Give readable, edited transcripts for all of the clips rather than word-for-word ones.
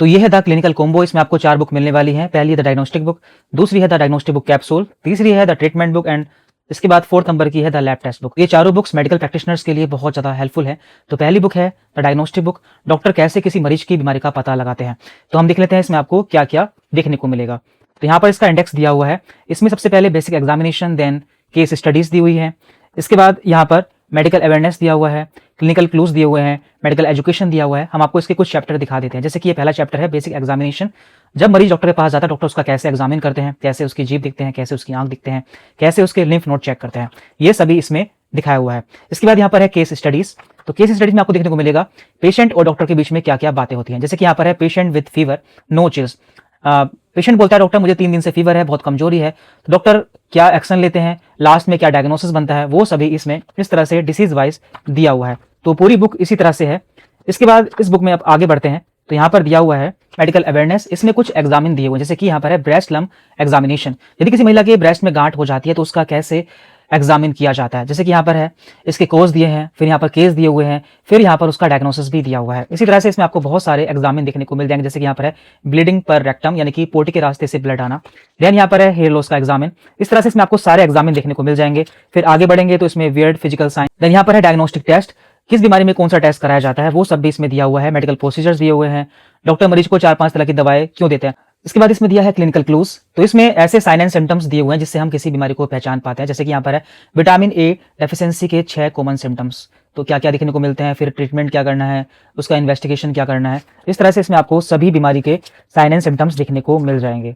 तो ये है द क्लिनिकल कॉम्बो। इसमें आपको 4 बुक मिलने वाली हैं। पहली है द डायग्नोस्टिक बुक, दूसरी है द डायग्नोस्टिक बुक कैप्सूल, तीसरी है द ट्रीटमेंट बुक एंड इसके बाद 4th नंबर की है द लैब टेस्ट बुक। ये चारों बुक्स मेडिकल प्रैक्टिशनर्स के लिए बहुत ज़्यादा हेल्पफुल है। तो पहली बुक है द डायग्नोस्टिक बुक, डॉक्टर कैसे किसी मरीज की बीमारी का पता लगाते हैं। तो हम देख लेते हैं इसमें आपको क्या क्या देखने को मिलेगा। तो यहाँ पर इसका इंडेक्स दिया हुआ है। इसमें सबसे पहले basic examination, then case studies दी हुई है। इसके बाद यहाँ पर मेडिकल अवेयरनेस दिया हुआ है, क्लिनिकल क्लूज दिए हुए हैं, मेडिकल एजुकेशन दिया हुआ है। हम आपको इसके कुछ चैप्टर दिखा देते हैं। जैसे कि ये पहला चैप्टर है बेसिक एग्जामिनेशन। जब मरीज डॉक्टर के पास जाता है, डॉक्टर उसका कैसे एग्जामिन करते हैं, कैसे उसकी जीभ दिखते हैं, कैसे उसकी आंख दिखते हैं, कैसे उसके लिम्फ नोड चेक करते हैं, ये सभी इसमें दिखाया हुआ है। इसके बाद यहाँ पर है केस स्टडीज। तो केस स्टडीज में आपको देखने को मिलेगा पेशेंट और डॉक्टर के बीच में क्या क्या बातें होती हैं। जैसे कि यहाँ पर है patient with fever, no chills. Patient बोलता है डॉक्टर मुझे 3 दिन से फीवर है, बहुत कमजोरी है। तो डॉक्टर क्या एक्शन लेते हैं, लास्ट में क्या डायग्नोसिस बनता है, वो सभी इसमें इस तरह से डिसीज वाइज दिया हुआ है। तो पूरी बुक इसी तरह से है। इसके बाद इस बुक में आप आगे बढ़ते हैं तो यहाँ पर दिया हुआ है मेडिकल अवेयरनेस। इसमें कुछ एग्जामिन दिए हुए हैं। जैसे कि यहाँ पर है ब्रेस्ट लम्प एग्जामिनेशन। यदि किसी महिला के ब्रेस्ट में गांठ हो जाती है तो उसका कैसे एग्जामिन किया जाता है। जैसे कि यहाँ पर है इसके कोर्स दिए हैं, फिर यहाँ पर केस दिए हुए हैं, फिर यहाँ पर उसका डायग्नोसिस भी दिया हुआ है। इसी तरह से इसमें आपको बहुत सारे एग्जामिन देखने को मिल जाएंगे। जैसे कि यहाँ पर है ब्लीडिंग पर रेक्टम, यानी कि पोटी के रास्ते से ब्लड आना। देन यहाँ पर है हेयर लॉस का एग्जामिन। इस तरह से इसमें आपको सारे एग्जामिन देखने को मिल जाएंगे। फिर आगे बढ़ेंगे तो इसमें वियर्ड फिजिकल साइन। देन यहाँ पर है डायग्नोस्टिक टेस्ट, किस बीमारी में कौन सा टेस्ट कराया जाता है, वो सब भी इसमें दिया हुआ है। मेडिकल प्रोसीजर्स दिए हुए हैं, डॉक्टर मरीज को 4-5 तरह की दवाएं क्यों देते हैं। इसके बाद इसमें दिया है क्लिनिकल क्लूज। तो इसमें ऐसे साइन एंड सिम्टम्स दिए हुए हैं जिससे हम किसी बीमारी को पहचान पाते हैं। जैसे कि यहाँ पर है विटामिन ए डेफिशिएंसी के 6 कॉमन सिम्टम्स। तो क्या क्या देखने को मिलते हैं, फिर ट्रीटमेंट क्या करना है, उसका इन्वेस्टिगेशन क्या करना है। इस तरह से इसमें आपको सभी बीमारी के साइन एंड सिम्टम्स देखने को मिल जाएंगे।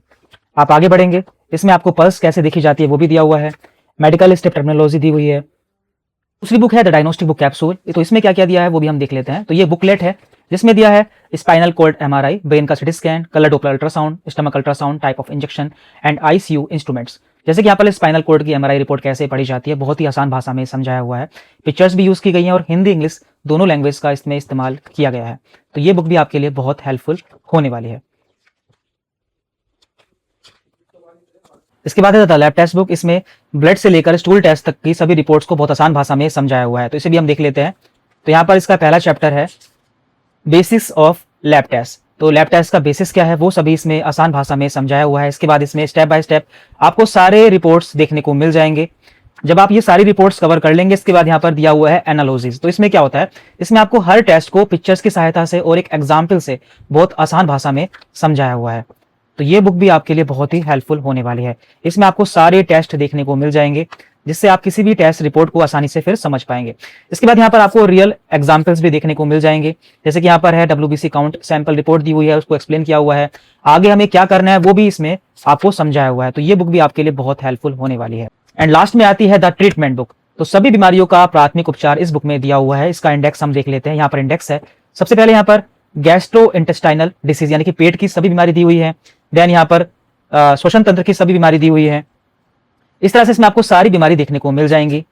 आप आगे बढ़ेंगे, इसमें आपको पल्स कैसे देखी जाती है वो भी दिया हुआ है। मेडिकल स्टेप टर्मिनोलॉजी दी हुई है। दूसरी बुक है द डायग्नोस्टिक बुक कैप्सूल। तो इसमें क्या क्या दिया है वो भी हम देख लेते हैं। तो ये बुकलेट है जिसमें दिया है स्पाइनल कॉर्ड एमआरआई, ब्रेन का CT scan, colour Doppler ultrasound, stomach ultrasound, type of injection and ICU instruments. जैसे कि यहाँ पर स्पाइनल कॉर्ड की एमआरआई रिपोर्ट कैसे पढ़ी जाती है, बहुत ही आसान भाषा में समझाया हुआ है। पिक्चर्स भी यूज की गई हैं और हिंदी इंग्लिश दोनों लैंग्वेज का इसमें इस्तेमाल किया गया है। तो ये बुक भी आपके लिए बहुत हेल्पफुल होने वाली है। इसके बाद है द लैब टेस्ट बुक। इसमें ब्लड से लेकर स्टूल टेस्ट तक की सभी रिपोर्ट्स को बहुत आसान भाषा में समझाया हुआ है। तो इसे भी हम देख लेते हैं। तो यहाँ पर इसका पहला चैप्टर है बेसिक्स ऑफ लैब टेस्ट। तो लैब टेस्ट का बेसिस क्या है वो सभी इसमें आसान भाषा में समझाया हुआ है। इसके बाद इसमें स्टेप बाय स्टेप आपको सारे रिपोर्ट्स देखने को मिल जाएंगे। जब आप ये सारी रिपोर्ट्स कवर कर लेंगे, इसके बाद यहाँ पर दिया हुआ है एनालिसिस। तो इसमें क्या होता है, इसमें आपको हर टेस्ट को पिक्चर्स की सहायता से और एक एग्जाम्पल से बहुत आसान भाषा में समझाया हुआ है। तो ये बुक भी आपके लिए बहुत ही हेल्पफुल होने वाली है। इसमें आपको सारे टेस्ट देखने को मिल जाएंगे जिससे आप किसी भी टेस्ट रिपोर्ट को आसानी से फिर समझ पाएंगे। इसके बाद यहाँ पर आपको रियल एग्जाम्पल्स भी देखने को मिल जाएंगे। जैसे कि यहाँ पर है WBC काउंट सैंपल रिपोर्ट दी हुई है, उसको एक्सप्लेन किया हुआ है। आगे हमें क्या करना है वो भी इसमें आपको समझाया हुआ है। तो ये बुक भी आपके लिए बहुत हेल्पफुल होने वाली है। एंड लास्ट में आती है द ट्रीटमेंट बुक। तो सभी बीमारियों का प्राथमिक उपचार इस बुक में दिया हुआ है। इसका इंडेक्स हम देख लेते हैं। यहाँ पर इंडेक्स है। सबसे पहले यहाँ पर गैस्ट्रो इंटेस्टाइनल डिसीज, यानी कि पेट की सभी बीमारी दी हुई है। देन यहाँ पर श्वसन तंत्र की सभी बीमारी दी हुई है। इस तरह से इसमें आपको सारी बीमारी देखने को मिल जाएंगी।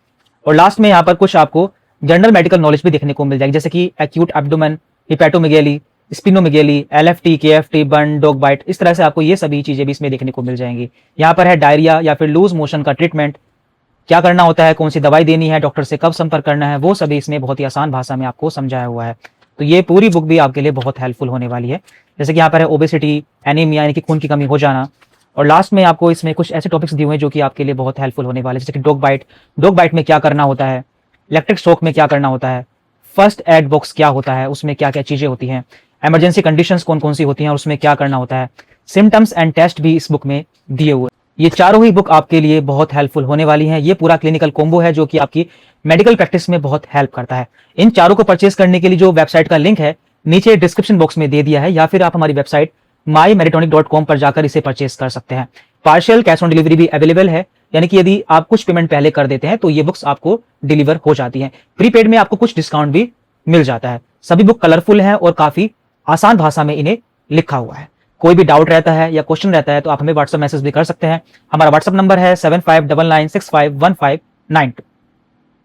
और लास्ट में यहाँ पर कुछ आपको जनरल मेडिकल नॉलेज भी देखने को मिल जाएगी। जैसे कि acute abdomen, hepatomegaly, splenomegaly, LFT, KFT, burn, dog bite. इस तरह से आपको ये सभी चीजें भी इसमें देखने को मिल जाएंगी। यहाँ पर है डायरिया या फिर लूज मोशन का ट्रीटमेंट, क्या करना होता है, कौन सी दवाई देनी है, डॉक्टर से कब संपर्क करना है, वो सभी इसमें बहुत ही आसान भाषा में आपको समझाया हुआ है। तो ये पूरी बुक भी आपके लिए बहुत हेल्पफुल होने वाली है। जैसे कि यहाँ पर है ओबेसिटी, एनीमिया यानी कि खून की कमी हो जाना। और लास्ट में आपको इसमें कुछ ऐसे टॉपिक्स दिए हुए हैं जो कि आपके लिए बहुत हेल्पफुल होने वाले हैं। जैसे कि डॉग बाइट में क्या करना होता है, इलेक्ट्रिक शॉक में क्या करना होता है, फर्स्ट एड बॉक्स क्या होता है, उसमें क्या क्या चीजें होती हैं, इमरजेंसी कंडीशंस कौन कौन सी होती हैं और उसमें क्या करना होता है, सिम्टम्स एंड टेस्ट भी इस बुक में दिए हुए। ये चारों ही बुक आपके लिए बहुत हेल्पफुल होने वाली हैं। ये पूरा क्लिनिकल कॉम्बो है जो कि आपकी मेडिकल प्रैक्टिस में बहुत हेल्प करता है। इन चारों को परचेज करने के लिए जो वेबसाइट का लिंक है नीचे डिस्क्रिप्शन बॉक्स में दे दिया है, या फिर आप हमारी वेबसाइट mymeritonic.com पर जाकर इसे परचेज कर सकते हैं। पार्शियल कैश ऑन डिलीवरी भी अवेलेबल है, यानी कि यदि आप कुछ पेमेंट पहले कर देते हैं तो ये बुक्स आपको डिलीवर हो जाती हैं। प्रीपेड में आपको कुछ डिस्काउंट भी मिल जाता है। सभी बुक कलरफुल है और काफी आसान भाषा में इन्हें लिखा हुआ है। कोई भी डाउट रहता है या क्वेश्चन रहता है तो आप हमें व्हाट्सएप मैसेज भी कर सकते हैं। हमारा व्हाट्सएप नंबर है 7599651592।